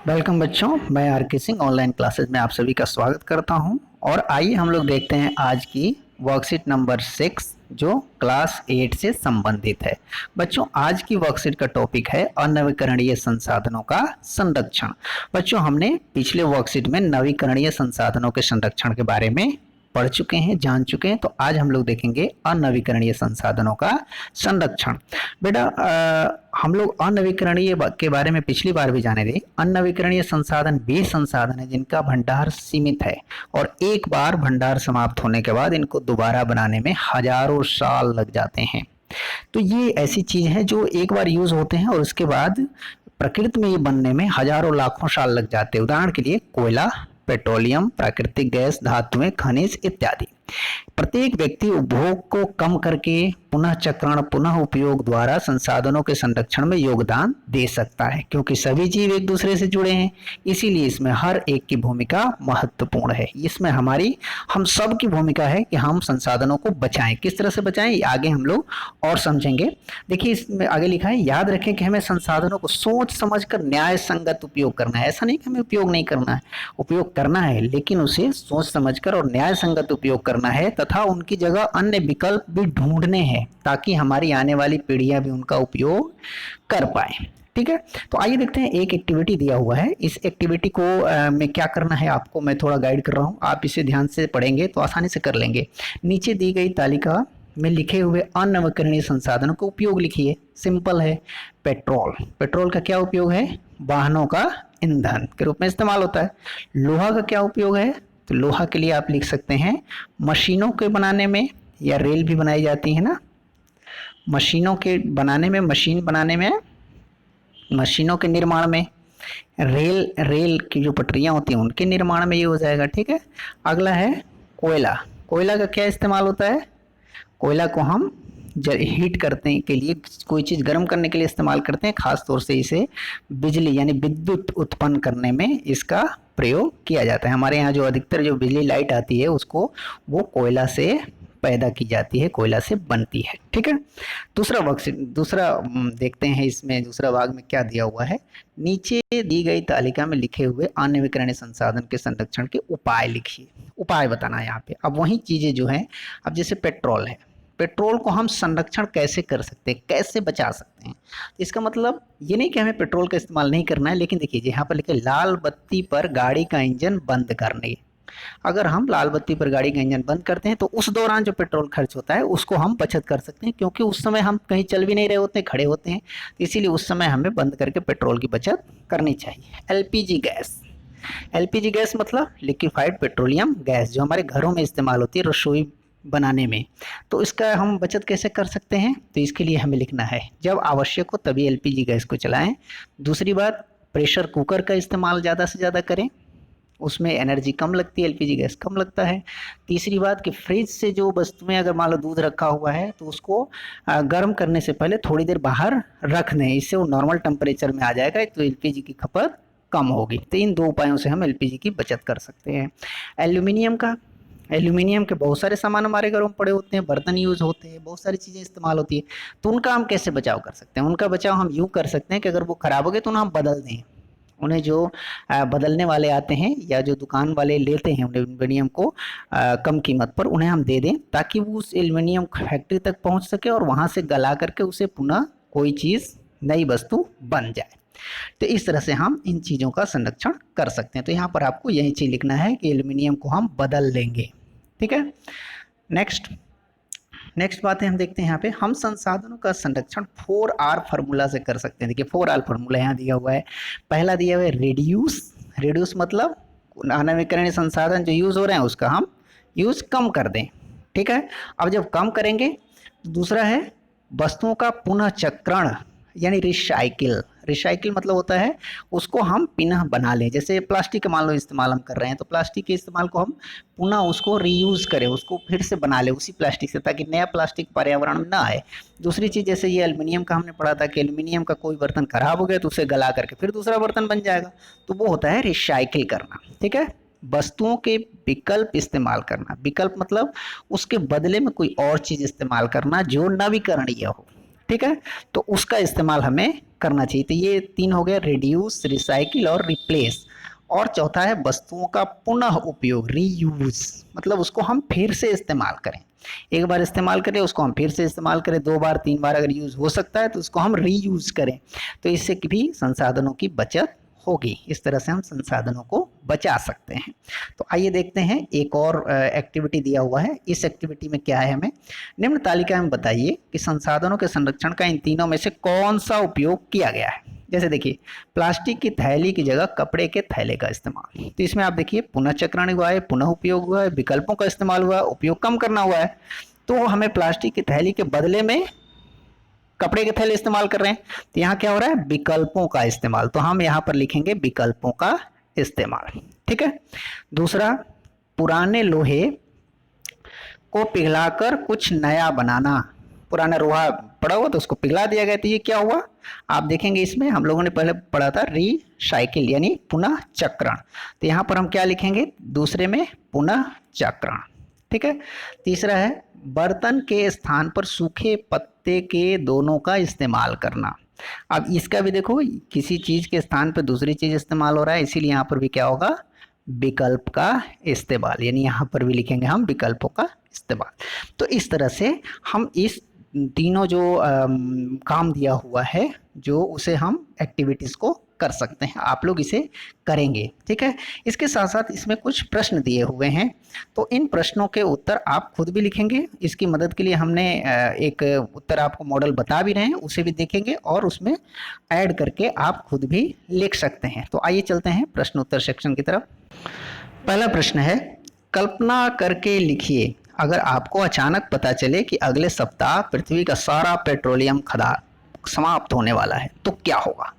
Welcome बच्चों, मैं are के सिंह ऑनलाइन क्लासेस में आप सभी का स्वागत करता हूं। और आइए हम लोग देखते हैं आज की वर्कशीट नंबर 6 जो क्लास 8 से संबंधित है। बच्चों, आज की वर्कशीट का टॉपिक है अनवीकरणीय संसाधनों का संरक्षण। बच्चों, हमने पिछले वर्कशीट में नवीकरणीय संसाधनों के संरक्षण के बारे में पढ़ चुके हैं, जान चुके हैं। तो आज हम लोग देखेंगे अनवीकरणीय संसाधनों का संरक्षण। बेटा, हम लोग अनवीकरणीय के बारे में पिछली बार भी जाने थे। अनवीकरणीय संसाधन वे संसाधन है जिनका भंडार सीमित है और एक बार भंडार समाप्त होने के बाद इनको दोबारा बनाने में हजारों साल लग जाते हैं। तो ये ऐसी चीज है जो एक बार यूज होते हैं और उसके बाद प्रकृति में ये बनने में हजारों लाखों साल लग जाते हैं। उदाहरण के लिए कोयला, पेट्रोलियम, प्राकृतिक गैस, धातुएं, खनिज इत्यादि। प्रत्येक व्यक्ति उपभोग को कम करके पुनः चक्रण, पुनः उपयोग द्वारा संसाधनों के संरक्षण में योगदान दे सकता है, क्योंकि सभी जीव एक दूसरे से जुड़े हैं। इसीलिए इसमें हर एक की भूमिका महत्वपूर्ण है। इसमें हम सब की भूमिका है कि हम संसाधनों को बचाएं। किस तरह से बचाएं, आगे हम लोग और समझेंगे। देखिए, इसमें आगे लिखा है, याद रखें कि हमें संसाधनों को सोच समझकर न्याय संगत उपयोग करना है। ऐसा नहीं कि हमें उपयोग नहीं करना है, उपयोग करना है, लेकिन उसे सोच समझकर और न्याय संगत उपयोग करना है तथा उनकी जगह अन्य विकल्प भी ढूंढने हैं ताकि हमारी आने वाली पीढ़ियां भी उनका उपयोग कर पाए। ठीक है, तो आइए देखते हैं। एक एक्टिविटी दिया हुआ है, इस एक्टिविटी को में क्या करना है आपको मैं थोड़ा गाइड कर रहा हूं। आप इसे ध्यान से पढ़ेंगे तो आसानी से कर लेंगे। नीचे दी गई तालिका में लिखे हुए अनवीकरणीय संसाधनों का उपयोग लिखिए। सिंपल है। पेट्रोल, पेट्रोल का क्या उपयोग है? वाहनों का ईंधन के रूप में इस्तेमाल होता है। लोहा का क्या उपयोग है? तो लोहा के लिए आप लिख सकते हैं मशीनों के बनाने में, या रेल भी बनाई जाती है ना, मशीनों के बनाने में, मशीन बनाने में, मशीनों के निर्माण में, रेल की जो पटरियां होती हैं उनके निर्माण में ये हो जाएगा। ठीक है। अगला है कोयला। कोयला का क्या इस्तेमाल होता है? कोयला को हम हीट करने के लिए, कोई चीज़ गर्म करने के लिए इस्तेमाल करते हैं। खास तौर से इसे बिजली यानी विद्युत उत्पन्न करने में इसका प्रयोग किया जाता है। हमारे यहाँ जो अधिकतर जो बिजली लाइट आती है उसको वो कोयला से पैदा की जाती है, कोयला से बनती है। ठीक है। दूसरा देखते हैं, इसमें दूसरा भाग में क्या दिया हुआ है। नीचे दी गई तालिका में लिखे हुए अनवीकरणीय संसाधन के संरक्षण के उपाय लिखिए। उपाय बताना है यहाँ पे। अब वही चीजें जो है, अब जैसे पेट्रोल है, पेट्रोल को हम संरक्षण कैसे कर सकते हैं, कैसे बचा सकते हैं? इसका मतलब ये नहीं कि हमें पेट्रोल का इस्तेमाल नहीं करना है, लेकिन देखिए यहाँ पर लिखे लाल बत्ती पर गाड़ी का इंजन बंद करने। अगर हम लाल बत्ती पर गाड़ी का इंजन बंद करते हैं तो उस दौरान जो पेट्रोल खर्च होता है उसको हम बचत कर सकते हैं, क्योंकि उस समय हम कहीं चल भी नहीं रहे होते, खड़े होते हैं। इसीलिए उस समय हमें बंद करके पेट्रोल की बचत करनी चाहिए। एलपीजी गैस, एलपीजी गैस मतलब लिक्विफाइड पेट्रोलियम गैस, जो हमारे घरों में इस्तेमाल होती है रसोई बनाने में। तो इसका हम बचत कैसे कर सकते हैं? तो इसके लिए हमें लिखना है, जब आवश्यक हो तभी एलपीजी गैस को चलाएं। दूसरी बात, प्रेशर कुकर का इस्तेमाल ज़्यादा से ज़्यादा करें, उसमें एनर्जी कम लगती है, एलपीजी गैस कम लगता है। तीसरी बात कि फ्रिज से जो वस्तुएं, अगर मान लो दूध रखा हुआ है तो उसको गर्म करने से पहले थोड़ी देर बाहर रख दें, इससे वो नॉर्मल टेम्परेचर में आ जाएगा तो एलपीजी की खपत कम होगी। तो इन दो उपायों से हम एलपीजी की बचत कर सकते हैं। एल्यूमिनियम के बहुत सारे सामान हमारे घरों में पड़े होते हैं, बर्तन यूज होते हैं, बहुत सारी चीज़ें इस्तेमाल होती है। तो उनका हम कैसे बचाव कर सकते हैं? उनका बचाव हम यूँ कर सकते हैं कि अगर वो खराब हो गए तो उन्हें हम बदल दें। उन्हें जो बदलने वाले आते हैं या जो दुकान वाले लेते हैं एल्यूमिनियम को कम कीमत पर, उन्हें हम दे दें ताकि वो उस एल्यूमिनियम फैक्ट्री तक पहुंच सके और वहां से गला करके उसे पुनः कोई चीज़, नई वस्तु बन जाए। तो इस तरह से हम इन चीज़ों का संरक्षण कर सकते हैं। तो यहाँ पर आपको यही चीज़ लिखना है कि एल्यूमिनियम को हम बदल लेंगे। ठीक है। नेक्स्ट बात है, हम देखते हैं यहाँ पे, हम संसाधनों का संरक्षण 4R फार्मूला से कर सकते हैं। देखिए 4R फार्मूला यहाँ दिया हुआ है। पहला दिया हुआ है रिड्यूस। रिड्यूस मतलब अनवीकरणीय संसाधन जो यूज हो रहे हैं उसका हम यूज कम कर दें। ठीक है। अब जब कम करेंगे तो दूसरा है वस्तुओं का पुनः चक्रण यानी रिसाइकिल। रिसाइकिल मतलब होता है उसको हम पुनः बना लें। जैसे प्लास्टिक का मान लो इस्तेमाल हम कर रहे हैं, तो प्लास्टिक के इस्तेमाल को हम पुनः उसको रीयूज करें, उसको फिर से बना लें उसी प्लास्टिक से, ताकि नया प्लास्टिक पर्यावरण में ना आए। दूसरी चीज़, जैसे ये एल्यूमिनियम का हमने पढ़ा था कि एल्यूमिनियम का कोई बर्तन खराब हो गया तो उसे गला करके फिर दूसरा बर्तन बन जाएगा, तो वो होता है रिसाइकिल करना। ठीक है। वस्तुओं के विकल्प इस्तेमाल करना। विकल्प मतलब उसके बदले में कोई और चीज़ इस्तेमाल करना जो नवीकरणीय हो। ठीक है, तो उसका इस्तेमाल हमें करना चाहिए। तो ये 3 हो गया, रिड्यूस, रिसाइकिल और रिप्लेस। और चौथा है वस्तुओं का पुनः उपयोग, रीयूज, मतलब उसको हम फिर से इस्तेमाल करें। एक बार इस्तेमाल करें उसको हम फिर से इस्तेमाल करें, 2 बार 3 बार अगर यूज हो सकता है तो उसको हम रीयूज करें। तो इससे भी संसाधनों की बचत होगी। इस तरह से हम संसाधनों को बचा सकते हैं। तो आइए देखते हैं, एक और एक्टिविटी दिया हुआ है। इस एक्टिविटी में क्या है, हमें निम्न तालिका में बताइए कि संसाधनों के संरक्षण का इन तीनों में से कौन सा उपयोग किया गया है। जैसे देखिए, प्लास्टिक की थैली की जगह कपड़े के थैले का इस्तेमाल, तो इसमें आप देखिए पुनः चक्रण हुआ है, पुनः उपयोग हुआ है, विकल्पों का इस्तेमाल हुआ है, उपयोग कम करना हुआ है। तो हमें प्लास्टिक की थैली के बदले में कपड़े के थैले इस्तेमाल कर रहे हैं, तो यहाँ क्या हो रहा है, विकल्पों का इस्तेमाल। तो हम यहाँ पर लिखेंगे विकल्पों का इस्तेमाल। ठीक है। दूसरा, पुराने लोहे को पिघलाकर कुछ नया बनाना। पुराना लोहा पड़ा हुआ तो उसको पिघला दिया गया, तो ये क्या हुआ, आप देखेंगे इसमें हम लोगों ने पहले पढ़ा था रिसाइकिल यानी पुनः चक्रण। तो यहाँ पर हम क्या लिखेंगे, दूसरे में पुनः चक्रण। ठीक है। तीसरा है बर्तन के स्थान पर सूखे पत्ते के दोनों का इस्तेमाल करना। अब इसका भी देखो, किसी चीज के स्थान पर दूसरी चीज इस्तेमाल हो रहा है, इसीलिए यहाँ पर भी क्या होगा, विकल्प का इस्तेमाल, यानी यहाँ पर भी लिखेंगे हम विकल्पों का इस्तेमाल। तो इस तरह से हम इस तीनों जो काम दिया हुआ है, जो उसे हम एक्टिविटीज को कर सकते हैं। आप लोग इसे करेंगे। ठीक है। इसके साथ साथ इसमें कुछ प्रश्न दिए हुए हैं, तो इन प्रश्नों के उत्तर आप खुद भी लिखेंगे। इसकी मदद के लिए हमने एक उत्तर आपको मॉडल बता भी रहे हैं, उसे भी देखेंगे और उसमें ऐड करके आप खुद भी लिख सकते हैं। तो आइए चलते हैं प्रश्न उत्तर सेक्शन की तरफ। पहला प्रश्न है, कल्पना करके लिखिए, अगर आपको अचानक पता चले कि अगले सप्ताह पृथ्वी का सारा पेट्रोलियम खदान समाप्त होने वाला है तो क्या होगा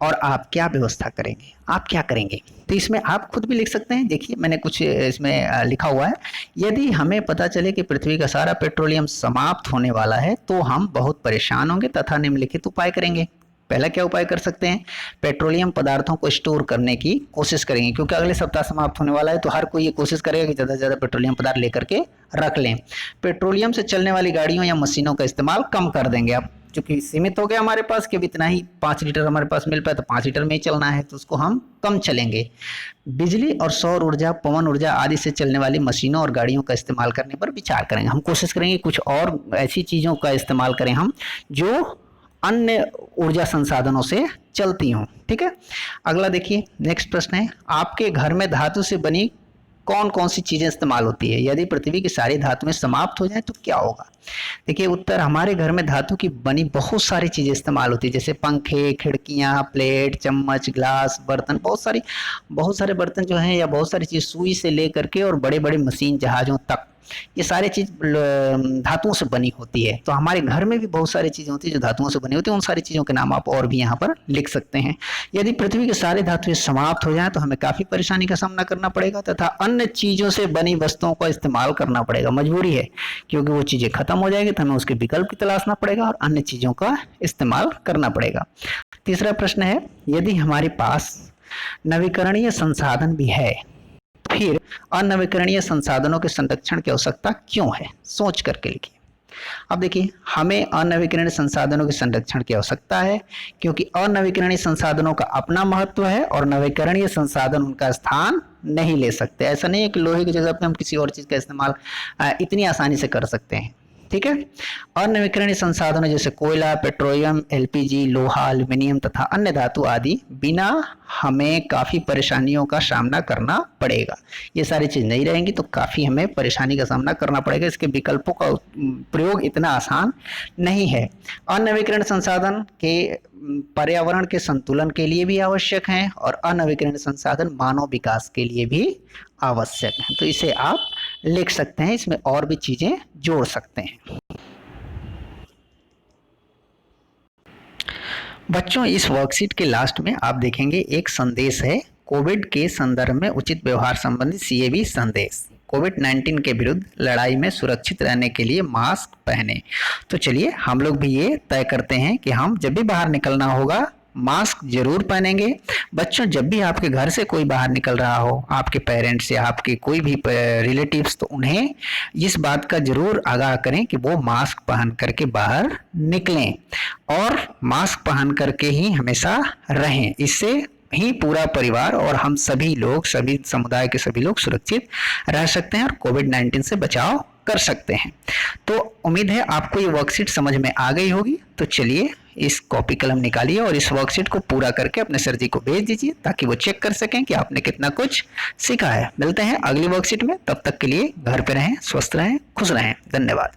और आप क्या व्यवस्था करेंगे, आप क्या करेंगे। तो इसमें आप खुद भी लिख सकते हैं। देखिए मैंने कुछ इसमें लिखा हुआ है, यदि हमें पता चले कि पृथ्वी का सारा पेट्रोलियम समाप्त होने वाला है तो हम बहुत परेशान होंगे तथा निम्नलिखित उपाय करेंगे। पहला क्या उपाय कर सकते हैं, पेट्रोलियम पदार्थों को स्टोर करने की कोशिश करेंगे, क्योंकि अगले सप्ताह समाप्त होने वाला है तो हर कोई ये कोशिश करेगा कि ज़्यादा से ज़्यादा पेट्रोलियम पदार्थ लेकर के रख लें। पेट्रोलियम से चलने वाली गाड़ियों या मशीनों का इस्तेमाल कम कर देंगे। अब चूंकि सीमित हो गया हमारे पास कि अब इतना ही 5 लीटर हमारे पास मिल पाए तो 5 लीटर में ही चलना है, तो उसको हम कम चलेंगे। बिजली और सौर ऊर्जा, पवन ऊर्जा आदि से चलने वाली मशीनों और गाड़ियों का इस्तेमाल करने पर विचार करेंगे। हम कोशिश करेंगे कुछ और ऐसी चीज़ों का इस्तेमाल करें हम जो अन्य ऊर्जा संसाधनों से चलती हों। ठीक है। अगला देखिए, नेक्स्ट प्रश्न है, आपके घर में धातु से बनी कौन कौन सी चीजें इस्तेमाल होती है, यदि पृथ्वी की सारी धातुएं समाप्त हो जाए तो क्या होगा। देखिए उत्तर, हमारे घर में धातु की बनी बहुत सारी चीजें इस्तेमाल होती है, जैसे पंखे, खिड़कियां, प्लेट, चम्मच, ग्लास, बर्तन, बहुत सारे बर्तन जो हैं, या बहुत सारी चीज, सुई से लेकर के और बड़े बड़े मशीन जहाजों तक, ये सारी चीज धातुओं से बनी होती है। तो हमारे घर में भी बहुत सारी चीजें होती है जो धातुओं से बनी होती है, उन सारी चीजों के नाम आप और भी यहाँ पर लिख सकते हैं। यदि पृथ्वी के सारे धातुएं समाप्त हो जाएं तो हमें काफी परेशानी का सामना करना पड़ेगा तथा अन्य चीजों से बनी वस्तुओं का इस्तेमाल करना पड़ेगा, मजबूरी है, क्योंकि वो चीजें खत्म हो जाएगी तो हमें उसके विकल्प की तलाशना पड़ेगा और अन्य चीजों का इस्तेमाल करना पड़ेगा। तीसरा प्रश्न है, यदि हमारे पास नवीकरणीय संसाधन भी है फिर अनवीकरणीय संसाधनों के संरक्षण की आवश्यकता क्यों है, सोच करके लिखिए। अब देखिए, हमें अनवीकरणीय संसाधनों के संरक्षण की आवश्यकता है क्योंकि अनवीकरणीय संसाधनों का अपना महत्व है और नवीकरणीय संसाधन उनका स्थान नहीं ले सकते। ऐसा नहीं है कि लोहे की जगह पे हम किसी और चीज का इस्तेमाल इतनी आसानी से कर सकते हैं। ठीक है। अनवीकरणीय संसाधनों जैसे कोयला, पेट्रोलियम, एलपीजी, लोहा, एल्यूमिनियम तथा अन्य धातु आदि बिना हमें काफी परेशानियों का सामना करना पड़ेगा। ये सारी चीज नहीं रहेंगी तो काफी हमें परेशानी का सामना करना पड़ेगा। इसके विकल्पों का प्रयोग इतना आसान नहीं है। अनवीकरणीय संसाधन के पर्यावरण के संतुलन के लिए भी आवश्यक हैं और अनवीकरणीय संसाधन मानव विकास के लिए भी आवश्यक हैं। तो इसे आप लिख सकते हैं, इसमें और भी चीजें जोड़ सकते हैं। बच्चों, इस वर्कशीट के लास्ट में आप देखेंगे एक संदेश है, कोविड के संदर्भ में उचित व्यवहार संबंधी CAB संदेश, कोविड-19 के विरुद्ध लड़ाई में सुरक्षित रहने के लिए मास्क पहने। तो चलिए हम लोग भी ये तय करते हैं कि हम जब भी बाहर निकलना होगा मास्क जरूर पहनेंगे। बच्चों जब भी आपके घर से कोई बाहर निकल रहा हो, आपके पेरेंट्स या आपके कोई भी रिलेटिव्स, तो उन्हें इस बात का जरूर आगाह करें कि वो मास्क पहन करके बाहर निकलें और मास्क पहन करके ही हमेशा रहें। इससे ही पूरा परिवार और हम सभी लोग, सभी समुदाय के सभी लोग सुरक्षित रह सकते हैं और कोविड-19 से बचाव कर सकते हैं। तो उम्मीद है आपको ये वर्कशीट समझ में आ गई होगी। तो चलिए इस कॉपी कलम निकालिए और इस वर्कशीट को पूरा करके अपने सर जी को भेज दीजिए ताकि वो चेक कर सकें कि आपने कितना कुछ सीखा है। मिलते हैं अगली वर्कशीट में, तब तक के लिए घर पे रहें, स्वस्थ रहें, खुश रहें। धन्यवाद।